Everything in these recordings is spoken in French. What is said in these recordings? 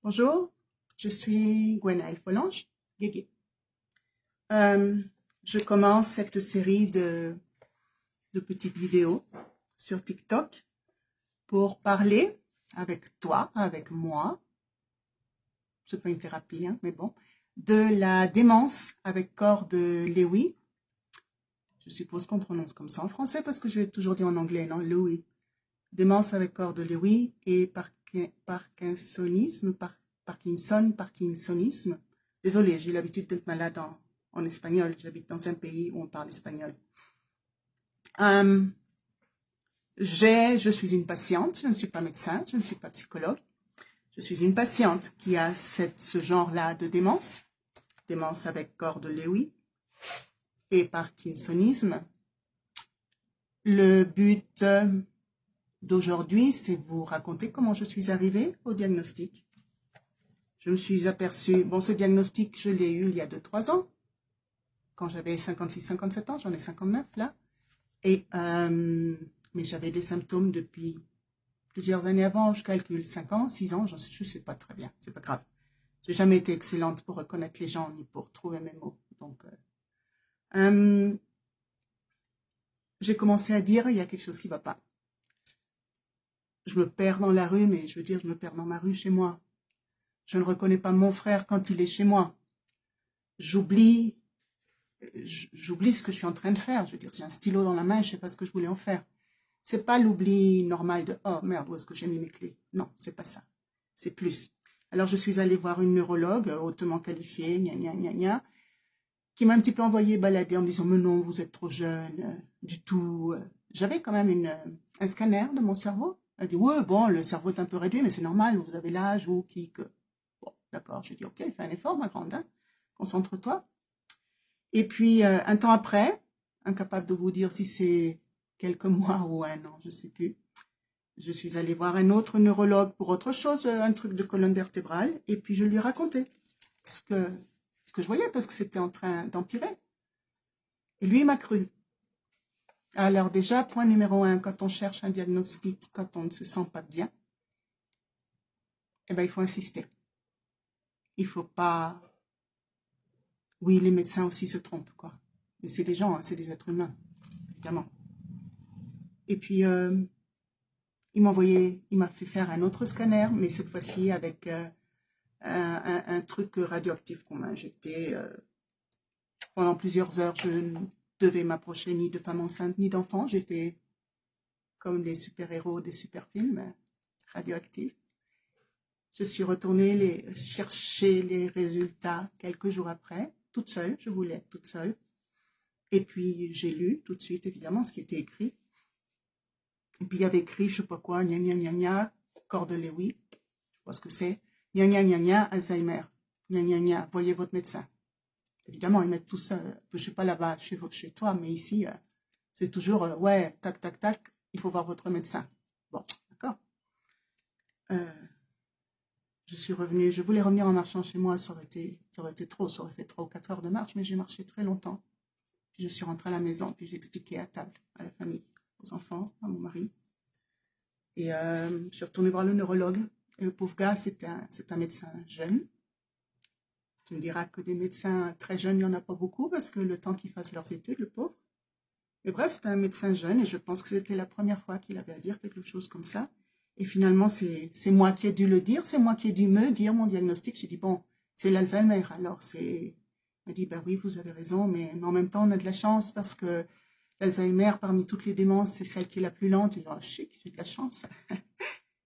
Bonjour, je suis Gwenaëlle Follange, Guégué. Je commence cette série de petites vidéos sur TikTok pour parler avec toi, avec moi, c'est pas une thérapie, hein, mais bon, de la démence avec corps de Lewy. Je suppose qu'on prononce comme ça en français parce que je l'ai toujours dit en anglais, non, Lewy. Démence avec corps de Lewy et Parkinsonisme. Désolée, j'ai l'habitude d'être malade en espagnol. J'habite dans un pays où on parle espagnol. Je suis une patiente, je ne suis pas médecin, je ne suis pas psychologue. Je suis une patiente qui a ce genre-là de démence avec corps de Lewy et parkinsonisme. Le but d'aujourd'hui, c'est de vous raconter comment je suis arrivée au diagnostic. Je me suis aperçue, bon, ce diagnostic, je l'ai eu il y a 2-3 ans, quand j'avais 56-57 ans, j'en ai 59 là, mais j'avais des symptômes depuis plusieurs années avant, je calcule 5 ans, 6 ans, je ne sais pas très bien, c'est pas grave. J'ai jamais été excellente pour reconnaître les gens, ni pour trouver mes mots, donc j'ai commencé à dire, il y a quelque chose qui ne va pas. Je me perds dans la rue, mais je veux dire, je me perds dans ma rue chez moi. Je ne reconnais pas mon frère quand il est chez moi. J'oublie ce que je suis en train de faire. Je veux dire, j'ai un stylo dans la main, je ne sais pas ce que je voulais en faire. C'est pas l'oubli normal de « Oh merde, où est-ce que j'ai mis mes clés ?» Non, c'est pas ça. C'est plus. Alors, je suis allée voir une neurologue hautement qualifiée, qui m'a un petit peu envoyé balader en me disant « Mais non, vous êtes trop jeune, du tout. » J'avais quand même un scanner de mon cerveau. Elle dit « Ouais, bon, le cerveau est un peu réduit, mais c'est normal, vous avez l'âge, vous, qui... » Bon, d'accord, je dis « Ok, fais un effort, ma grande, hein. Concentre-toi. » Et puis, un temps après, incapable de vous dire si c'est quelques mois ou un an, je ne sais plus, je suis allée voir un autre neurologue pour autre chose, un truc de colonne vertébrale, et puis je lui ai raconté ce que je voyais, parce que c'était en train d'empirer. Et lui, il m'a cru. Alors déjà, point numéro 1, quand on cherche un diagnostic, quand on ne se sent pas bien, eh ben, il faut insister. Il faut pas... Oui, les médecins aussi se trompent, quoi. Mais c'est des gens, hein, c'est des êtres humains, évidemment. Et puis, il m'a fait faire un autre scanner, mais cette fois-ci avec un truc radioactif qu'on m'a injecté. Pendant plusieurs heures, je ne devais m'approcher ni de femmes enceintes ni d'enfants. J'étais comme les super-héros des super-films, radioactifs. Je suis retournée chercher les résultats quelques jours après, toute seule, je voulais être toute seule. Et puis, j'ai lu tout de suite, évidemment, ce qui était écrit. Et puis, il y avait écrit, je sais pas quoi, corps de Lewy, je sais pas ce que c'est, Alzheimer, voyez votre médecin. Évidemment, ils mettent tout ça, je suis pas là-bas chez toi, mais ici, c'est toujours, ouais, tac, tac, tac, il faut voir votre médecin. Bon, d'accord. Je suis revenue, je voulais revenir en marchant chez moi, ça aurait été trop, ça aurait fait 3 ou 4 heures de marche, mais j'ai marché très longtemps. Puis je suis rentrée à la maison, puis j'ai expliqué à table, à la famille, aux enfants, à mon mari. Et je suis retournée voir le neurologue. Et le pauvre gars, c'est un médecin jeune. Tu me diras que des médecins très jeunes, il n'y en a pas beaucoup, parce que le temps qu'ils fassent leurs études, le pauvre. Mais bref, c'était un médecin jeune, et je pense que c'était la première fois qu'il avait à dire quelque chose comme ça. Et finalement, c'est moi qui ai dû le dire, c'est moi qui ai dû me dire mon diagnostic. J'ai dit, bon, c'est l'Alzheimer. Alors, il m'a dit, bah oui, vous avez raison, mais en même temps, on a de la chance, parce que l'Alzheimer, parmi toutes les démences, c'est celle qui est la plus lente. J'ai dit, oh, chic, j'ai de la chance.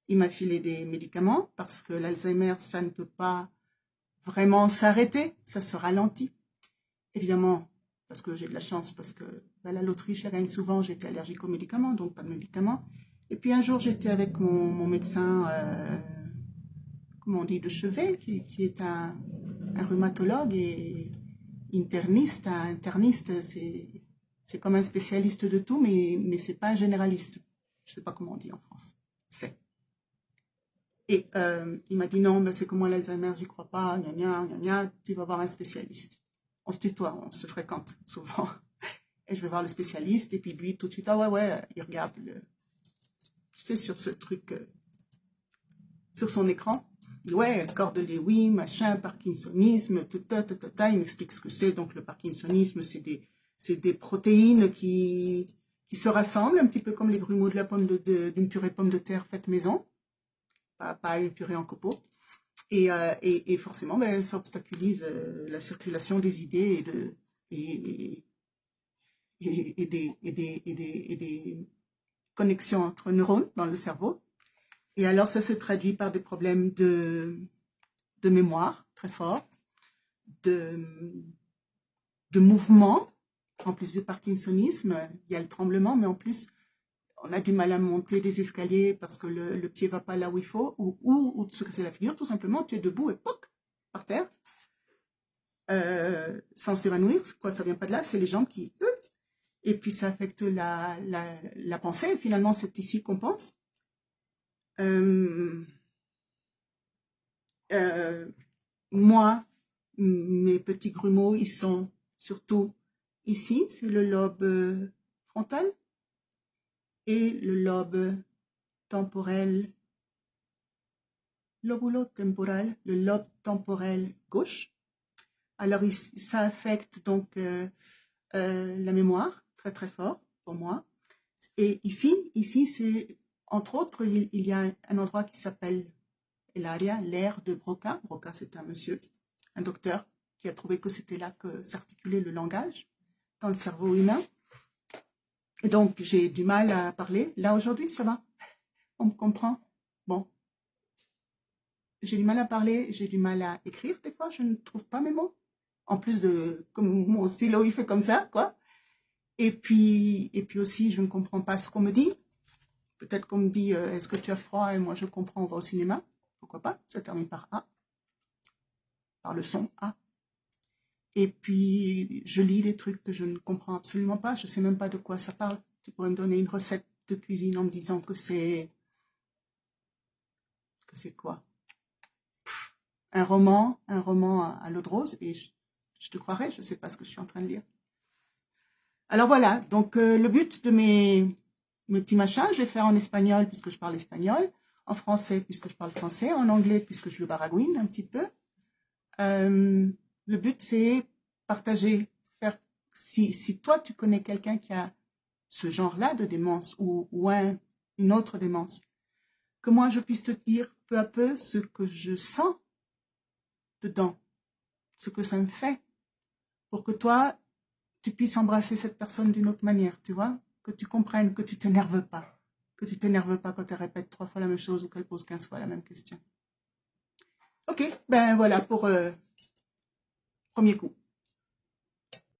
Il m'a filé des médicaments, parce que l'Alzheimer, ça ne peut pas vraiment s'arrêter, ça se ralentit. Évidemment, parce que j'ai de la chance, parce que la loterie, je la gagne souvent, j'étais allergique aux médicaments, donc pas de médicaments. Et puis un jour, j'étais avec mon médecin, comment on dit, de chevet, qui est un rhumatologue et interniste. Un interniste, c'est comme un spécialiste de tout, mais c'est pas un généraliste. Je sais pas comment on dit en France. C'est. Et il m'a dit non, ben c'est comme moi l'Alzheimer, j'y crois pas, tu vas voir un spécialiste. On se tutoie, on se fréquente souvent. Et je vais voir le spécialiste, et puis lui, tout de suite, ah ouais, il regarde sur ce truc, sur son écran, ouais, Lewis, machin, parkinsonisme, il m'explique ce que c'est. Donc le parkinsonisme, c'est des protéines qui se rassemblent, un petit peu comme les grumeaux de la pomme d'une purée pomme de terre faite maison, pas une purée en copeaux. Et forcément, ben, ça obstaculise la circulation des idées et des connexions entre neurones dans le cerveau. Et alors, ça se traduit par des problèmes de mémoire très forts, de mouvement. En plus du parkinsonisme, il y a le tremblement, mais en plus, on a du mal à monter des escaliers parce que le pied va pas là où il faut, ou se casser la figure, tout simplement, tu es debout et poc, par terre, sans s'évanouir. Quoi, ça vient pas de là, c'est les jambes qui... Et puis ça affecte la pensée, finalement, c'est ici qu'on pense. Moi, mes petits grumeaux, ils sont surtout ici, c'est le lobe frontal et le lobe temporel, lobulo temporal, le lobe temporel gauche. Alors, ça affecte donc la mémoire, très très fort pour moi. Et ici c'est, entre autres, il y a un endroit qui s'appelle l'aire de Broca. Broca, c'est un monsieur, un docteur, qui a trouvé que c'était là que s'articulait le langage dans le cerveau humain. Et donc, j'ai du mal à parler. Là, aujourd'hui, ça va. On me comprend. Bon. J'ai du mal à parler, j'ai du mal à écrire. Des fois, je ne trouve pas mes mots. En plus de, comme mon stylo, il fait comme ça, quoi. Et puis aussi, je ne comprends pas ce qu'on me dit. Peut-être qu'on me dit, est-ce que tu as froid? Et moi, je comprends, on va au cinéma. Pourquoi pas? Ça termine par A. Par le son A. Et puis, je lis des trucs que je ne comprends absolument pas. Je ne sais même pas de quoi ça parle. Tu pourrais me donner une recette de cuisine en me disant que c'est quoi? Un roman à l'eau de rose, et je te croirais, je ne sais pas ce que je suis en train de lire. Alors voilà, donc le but de mes petits machins, je vais faire en espagnol puisque je parle espagnol, en français puisque je parle français, en anglais puisque je le baragouine un petit peu. Le but, c'est partager, faire. Si toi, tu connais quelqu'un qui a ce genre-là de démence ou une autre démence, que moi, je puisse te dire peu à peu ce que je sens dedans, ce que ça me fait, pour que toi, tu puisses embrasser cette personne d'une autre manière, tu vois, que tu comprennes, que tu t'énerves pas, quand elle répète 3 fois la même chose ou qu'elle pose 15 fois la même question. Ok, ben voilà pour premier coup.